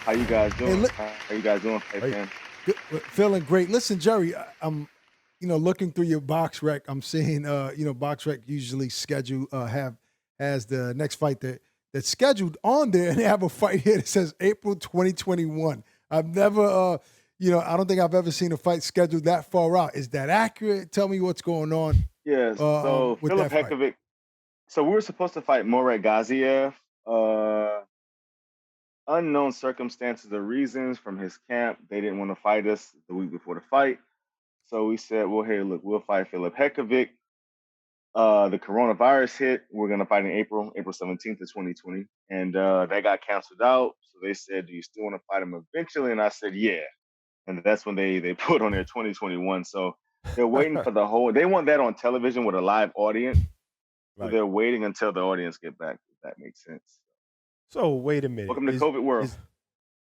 How you guys Hey, doing? look, How you guys doing, Fight Great. Fam? feeling great. Listen, Jerry, I'm, looking through your box rec. I'm seeing, box rec usually has the next fight that's scheduled on there, and they have a fight here that says April 2021. I've never, I don't think I've ever seen a fight scheduled that far out. Is that accurate? Tell me what's going on Yes. So with Philip that fight. Hekovic. So we were supposed to fight Morad Gaziev. Uh, Unknown circumstances or reasons from his camp, they didn't want to fight us the week before the fight. So we said, well, hey, look, we'll fight Philip Hekovic. The coronavirus hit. We're gonna fight in April 17th of 2020, and that got canceled out. So they said, do you still want to fight him eventually? And I said, yeah. And that's when they put on their 2021. So they're waiting for the whole. They want that on television with a live audience. So Right. they're waiting until the audience get back. If that makes sense. So wait a minute. Welcome to COVID world.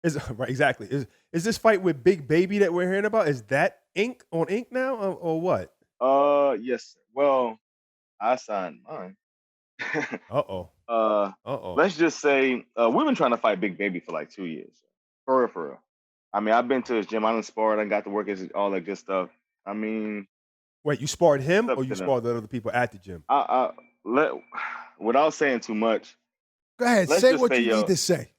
Is right exactly. Is this fight with Big Baby that we're hearing about? Is that ink on ink now or what? Yes. Sir. Well, I signed mine. Uh-oh. uh, Uh-oh. let's just say we've been trying to fight Big Baby for like 2 years. For real, for real. I mean, I've been to his gym. I done sparred. I got to work all that good stuff. I mean, Wait, you sparred him it's or up you to them. sparred the other people at the gym? I let without saying too much. Go ahead, Let's say just what say, you need yo. to say.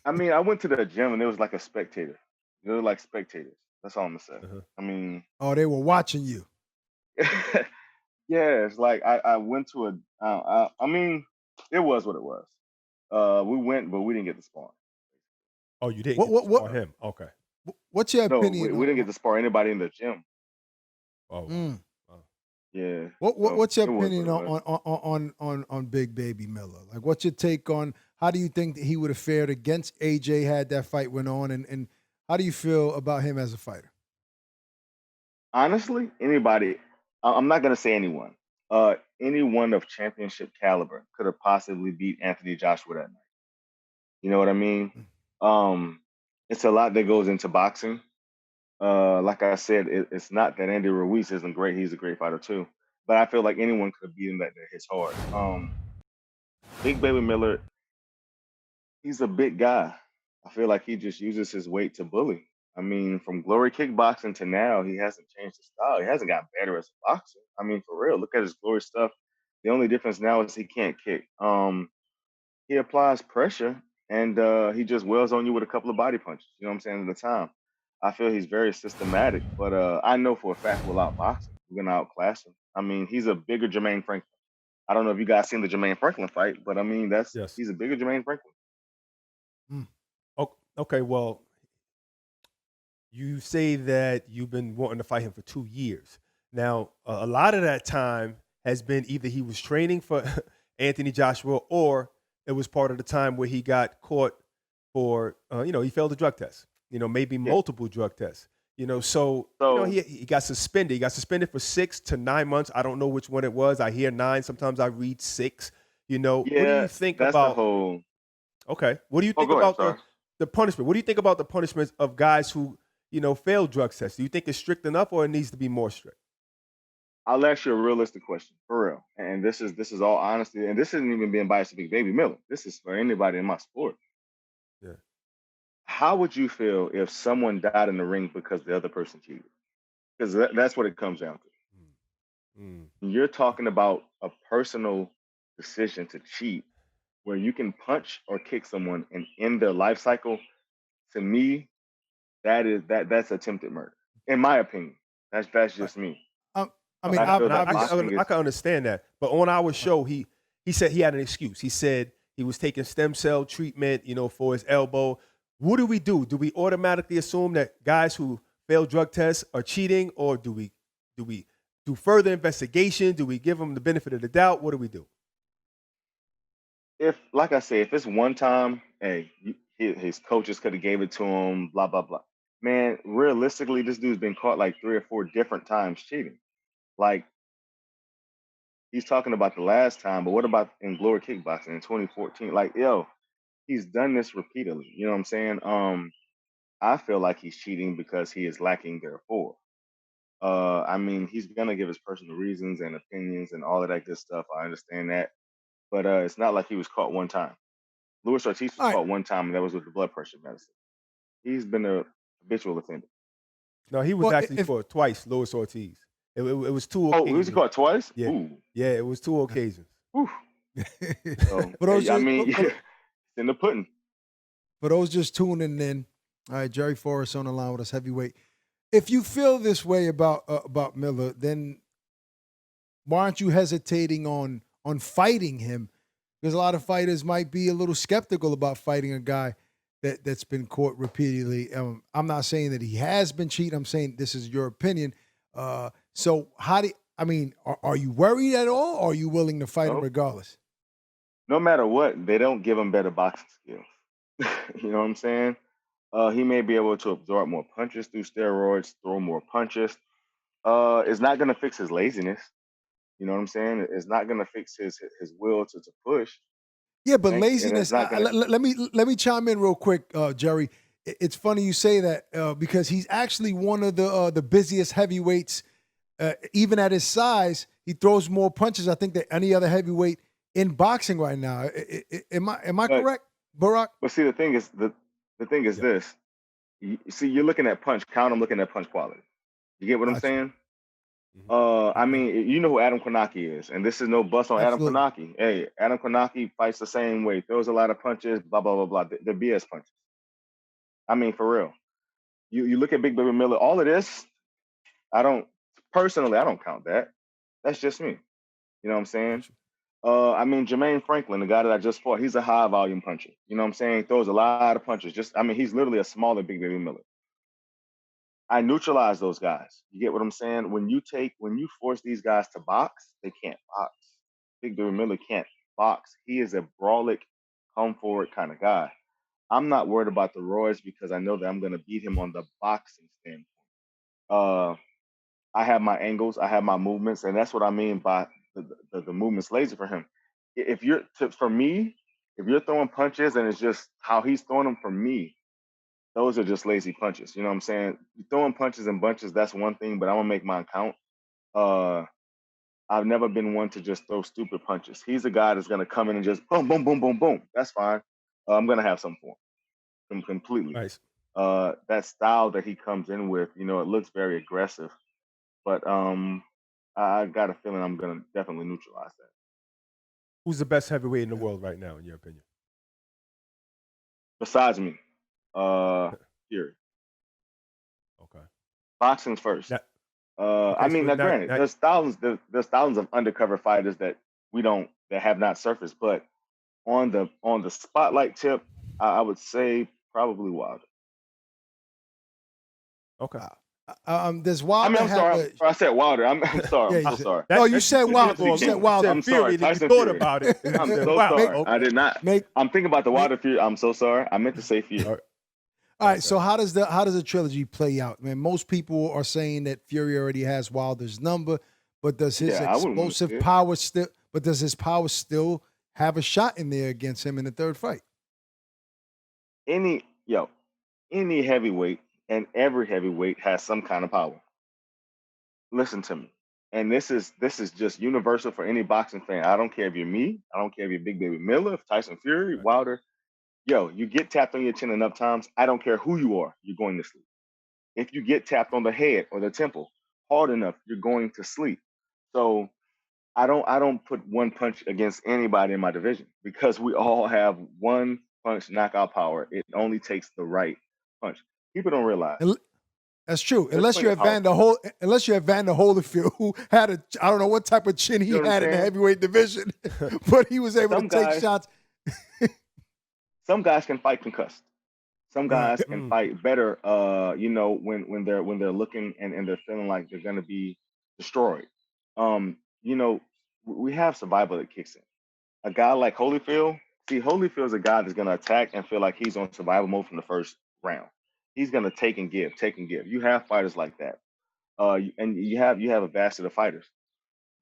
I mean, I went to the gym and it was like a spectator. They were like spectators. That's all I'm gonna say. Uh-huh. I mean, Oh, they were watching you. yeah, it's like I went to I mean, it was what it was. We went, but we didn't get to spar. Oh, you didn't What get to what what spar him. Okay. what's your No, opinion we didn't get on? to spar anybody in the gym. Oh wow. Mm. Wow. Yeah, so What's your it was what opinion it was. on Big Baby Miller? Like, what's your take on how do you think that he would have fared against AJ had that fight went on, and how do you feel about him as a fighter? Honestly, anybody. I'm not gonna say anyone. Anyone of championship caliber could have possibly beat Anthony Joshua that night. You know what I mean? Mm. Um, it's a lot that goes into boxing. Like I said, it's not that Andy Ruiz isn't great. He's a great fighter too. But I feel like anyone could have beat him that day. Hits hard. Big Baby Miller, he's a big guy. I feel like he just uses his weight to bully. I mean, from glory kickboxing to now, he hasn't changed his style. He hasn't got better as a boxer. I mean, for real, look at his glory stuff. The only difference now is he can't kick. He applies pressure and he just wails on you with a couple of body punches. You know what I'm saying? At the time, I feel he's very systematic, but I know for a fact we'll outbox him. We're gonna outclass him. I mean, he's a bigger Jermaine Franklin. I don't know if you guys seen the Jermaine Franklin fight, but I mean, Yes. he's a bigger Jermaine Franklin. Mm. Okay, well, you say that you've been wanting to fight him for 2 years. Now, a lot of that time has been either he was training for Anthony Joshua or it was part of the time where he got caught for, he failed a drug test, maybe Yeah. multiple drug tests. So, So he got suspended. He got suspended for 6 to 9 months. I don't know which one it was. I hear 9. Sometimes I read 6. What do yeah, you think that's the about? whole. Okay. What do you Oh, think go ahead. about Sorry. the punishment? What do you think about the punishments of guys who, fail drug tests? Do you think it's strict enough or it needs to be more strict? I'll ask you a realistic question for real, and this is all honesty, and this isn't even being biased to Big Baby Miller. This is for anybody in my sport. Yeah. How would you feel if someone died in the ring because the other person cheated? Because that's what it comes down to. Mm. Mm. You're talking about a personal decision to cheat where you can punch or kick someone and end their life cycle. To me, that's attempted murder. In my opinion. That's Right. just me. I mean, Okay, I feel and that boxing I is can understand that. But on our right. show, he said he had an excuse. He said he was taking stem cell treatment, for his elbow. What do we do? Do we automatically assume that guys who fail drug tests are cheating, or do we do further investigation? Do we give them the benefit of the doubt? What do we do? if like I say, if it's one time, hey, his coaches could have gave it to him, blah blah blah. Man, realistically, this dude's been caught like 3 or 4 different times cheating. Like he's talking about the last time, but what about in glory kickboxing in 2014? Like, yo, he's done this repeatedly. You know what I'm saying? I feel like he's cheating because he is lacking therefore. I mean, he's gonna give his personal reasons and opinions and all of that good stuff. I understand that, but it's not like he was caught one time. Luis Ortiz was All right. caught one time, and that was with the blood pressure medicine. He's been a habitual offender. No, he was Well, actually if caught twice, Luis Ortiz. It was two Oh, he was occasions. caught twice? Yeah. Ooh. Yeah, it was two occasions. Whew. So, for those I just mean, for, it's in the pudding. for those just tuning in, all right, Jerry Forrest on the line with us, heavyweight. If you feel this way about Miller, then why aren't you hesitating on fighting him? Because a lot of fighters might be a little skeptical about fighting a guy that's been caught repeatedly. I'm not saying that he has been cheating. I'm saying this is your opinion. So are you worried at all, or are you willing to fight him Nope. regardless? No matter what, they don't give him better boxing skills. You know what I'm saying? He may be able to absorb more punches through steroids, throw more punches. It's not gonna fix his laziness. You know what I'm saying? It's not gonna fix his will to push. Yeah, but And it's laziness. not gonna. Let me chime in real quick, Jerry. It's funny you say that because he's actually one of the busiest heavyweights. Even at his size, he throws more punches, I think, than any other heavyweight in boxing right now. Am I But correct, Barak? but see, the thing is Yeah. this. See, you're looking at punch count. I'm looking at punch quality. You get what I'm Got you. saying? Mm-hmm. I mean, you know who Adam Konaki is, and this is no bust on Adam Absolutely. Konaki. Hey, Adam Konaki fights the same way, throws a lot of punches, blah blah blah blah. The BS punches. I mean, for real. You look at Big Baby Miller. All of this, I don't personally. I don't count that. That's just me. You know what I'm saying? Got you. I mean, Jermaine Franklin, the guy that I just fought, he's a high volume puncher. You know what I'm saying? He throws a lot of punches. I mean, he's literally a smaller Big Baby Miller. I neutralize those guys. You get what I'm saying? When you force these guys to box, they can't box. Big Baby Miller can't box. He is a brawlic, come forward kind of guy. I'm not worried about the Royce because I know that I'm going to beat him on the boxing standpoint. I have my angles, I have my movements, and that's what I mean by the movement's lazy for him. For me, if you're throwing punches and it's just how he's throwing them for me, those are just lazy punches. You know what I'm saying? Throwing punches in bunches, that's one thing, but I'm gonna make mine count. Uh, I've never been one to just throw stupid punches. He's a guy that's gonna come in and just boom, boom, boom, boom, boom. That's fine. I'm gonna have some for him completely. Nice. That style that he comes in with, it looks very aggressive, but I got a feeling I'm gonna definitely neutralize that. Who's the best heavyweight in the world right now, in your opinion? Besides me, Fury. Okay. Boxing's first. Now, I okay, mean, so now granted, there's thousands of undercover fighters that have not surfaced, but on the spotlight tip, I would say probably Wilder. okay. Does I Wilder mean, I'm have sorry. I said Wilder. I'm sorry. Yeah, I'm you so said- sorry. No, you That's said just Wilder. You You said said Wilder. I'm sorry. Fury, then you Tyson thought Fury. about it. And I'm you said, so wow. sorry. Okay. I did not. Make I'm thinking about the make- Wilder Fury. I'm so sorry. I meant to say Fury. All right. All right, Okay. so how does the trilogy play out? Man, most people are saying that Fury already has Wilder's number, but does his Yeah, I wouldn't want to see explosive it. power still? But does his power still have a shot in there against him in the third fight? Any heavyweight and every heavyweight has some kind of power. Listen to me. And this is just universal for any boxing fan. I don't care if you're me. I don't care if you're Big Baby Miller, if Tyson Fury, Right. Wilder. You get tapped on your chin enough times. I don't care who you are. You're going to sleep. If you get tapped on the head or the temple hard enough, you're going to sleep. So I don't put one punch against anybody in my division because we all have one punch knockout power. It only takes the right punch. People don't realize And that's true. there's plenty of power. Unless you're Evander Holyfield, who had I don't know what type of chin he You know what I'm had in the saying? heavy division, but he was able Some to take guys- shots. Some guys can fight concussed. Some Right. guys can fight better. When they're looking and they're feeling like they're gonna be destroyed. We have survival that kicks in. A guy like Holyfield, see, Holyfield's a guy that's gonna attack and feel like he's on survival mode from the first round. He's gonna take and give, take and give. You have fighters like that, and you have a basket of fighters.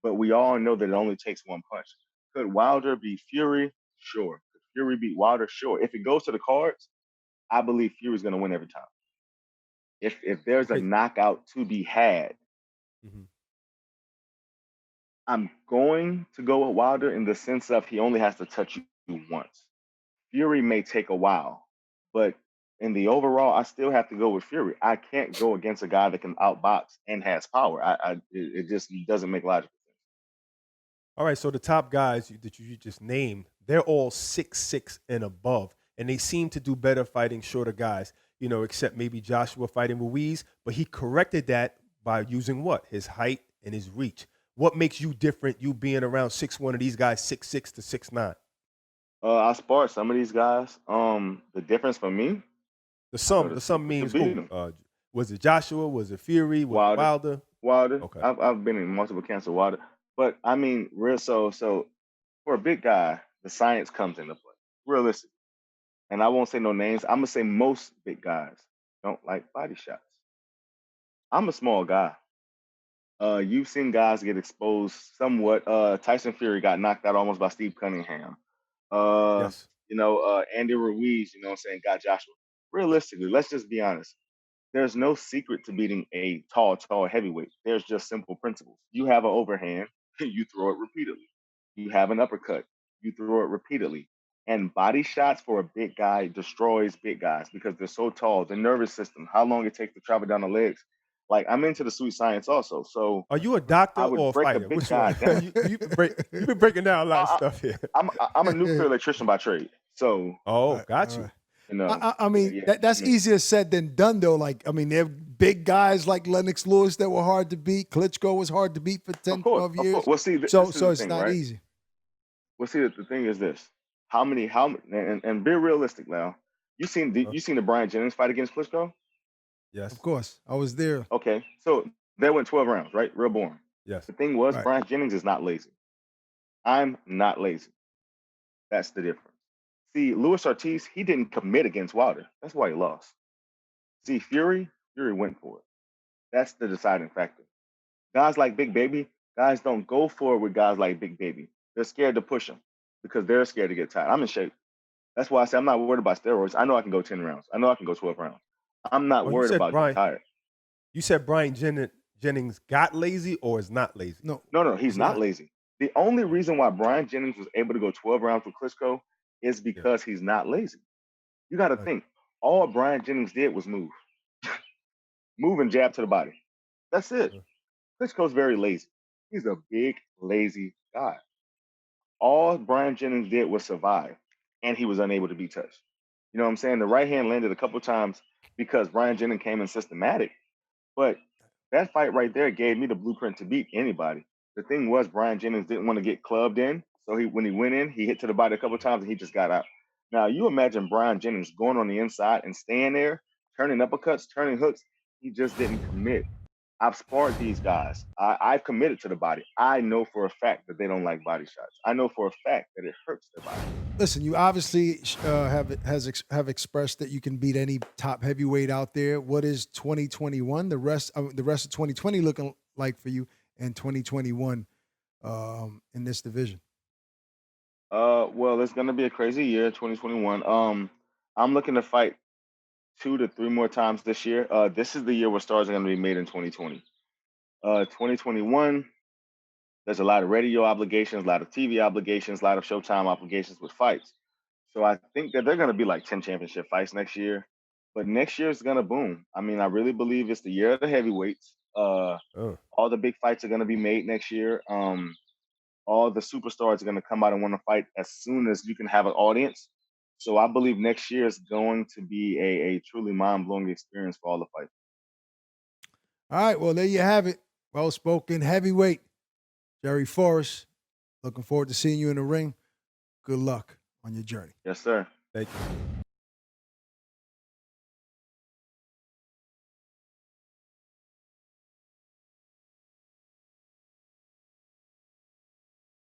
But we all know that it only takes one punch. Could Wilder beat Fury? Sure. Could Fury beat Wilder? Sure. If it goes to the cards, I believe Fury's gonna win every time. If there's a Okay. knockout to be had, Mhm. I'm going to go with Wilder in the sense of he only has to touch you once. Fury may take a while, but in the overall, I still have to go with Fury. I can't go against a guy that can outbox and has power. It just doesn't make logical sense. All right, so the top guys that you just named, they're all 6'6" and above, and they seem to do better fighting shorter guys, except maybe Joshua fighting Ruiz, but he corrected that by using what? His height and his reach. What makes you different, you being around 6'1" of these guys, 6'6" to 6'9"? I sparred some of these guys. The difference for me, The I go sum, to the sum super to means beat who? him. Was it Joshua? Was it Fury? Was it Wilder. Wilder? Okay. I've been in multiple camps of Wilder, but I mean, real so for a big guy, the science comes into play. Realistic, and I won't say no names. I'm gonna say most big guys don't like body shots. I'm a small guy. You've seen guys get exposed somewhat. Tyson Fury got knocked out almost by Steve Cunningham. Uh, Yes. Andy Ruiz, what I'm saying, got Joshua. Realistically, let's just be honest. There's no secret to beating a tall heavyweight. There's just simple principles. You have an overhand, you throw it repeatedly. You have an uppercut, you throw it repeatedly. And body shots for a big guy destroys big guys because they're so tall. The nervous system, how long it takes to travel down the legs. Like, I'm into the sweet science also. So Are you a doctor I would or a break a fighter? big Which one? guy down. You've been breaking down a lot of I, stuff here. I'm a nuclear electrician by trade. So, Oh, All got you. right. I yeah, mean, yeah. that's easier said than done, though. Like, I mean, there are big guys like Lennox Lewis that were hard to beat. Klitschko was hard to beat for 10, Of course, 12 of years. course. Well, see, So this is the it's thing, not right? easy. Well, see, the thing is this: and be realistic now. You seen the Brian Jennings fight against Klitschko? Yes. Of course, I was there. Okay, so that went 12 rounds, right? Real boring. Yes. The thing was, Right. Brian Jennings is not lazy. I'm not lazy. That's the difference. See, Luis Ortiz, he didn't commit against Wilder. That's why he lost. See, Fury went for it. That's the deciding factor. Guys like Big Baby, guys don't go for it with guys like Big Baby. They're scared to push him because they're scared to get tired. I'm in shape. That's why I say I'm not worried about steroids. I know I can go 10 rounds. I know I can go 12 rounds. I'm not Oh, worried about getting tired. You said Brian Jennings got lazy or is not lazy? No, he's not lazy. The only reason why Brian Jennings was able to go 12 rounds with Klitschko is because he's not lazy. You got to think. All Brian Jennings did was move. Move and jab to the body. That's it. Klitschko's very lazy. He's a big, lazy guy. All Brian Jennings did was survive, and he was unable to be touched. You know what I'm saying? The right hand landed a couple times because Brian Jennings came in systematic, but that fight right there gave me the blueprint to beat anybody. The thing was, Brian Jennings didn't want to get clubbed in, so when he went in, he hit to the body a couple times and he just got out. Now you imagine Brian Jennings going on the inside and staying there, turning uppercuts, turning hooks. He just didn't commit. I've sparred these guys. I've committed to the body. I know for a fact that they don't like body shots. I know for a fact that it hurts their body. Listen, you obviously have expressed that you can beat any top heavyweight out there. What is 2021? The rest of 2020 looking like for you, and 2021 in this division? Well, it's gonna be a crazy year, 2021. I'm looking to fight 2 to 3 more times this year. This is the year where stars are gonna be made in 2020. 2021. There's a lot of radio obligations, a lot of TV obligations, a lot of Showtime obligations with fights. So I think that they're going to be like 10 championship fights next year. But next year is going to boom. I mean, I really believe it's the year of the heavyweights. All the big fights are going to be made next year. All the superstars are going to come out and want to fight as soon as you can have an audience. So I believe next year is going to be a truly mind-blowing experience for all the fighters. All right, well, there you have it. Well-spoken heavyweight Jerry Forrest. Looking forward to seeing you in the ring. Good luck on your journey. Yes, sir. Thank you.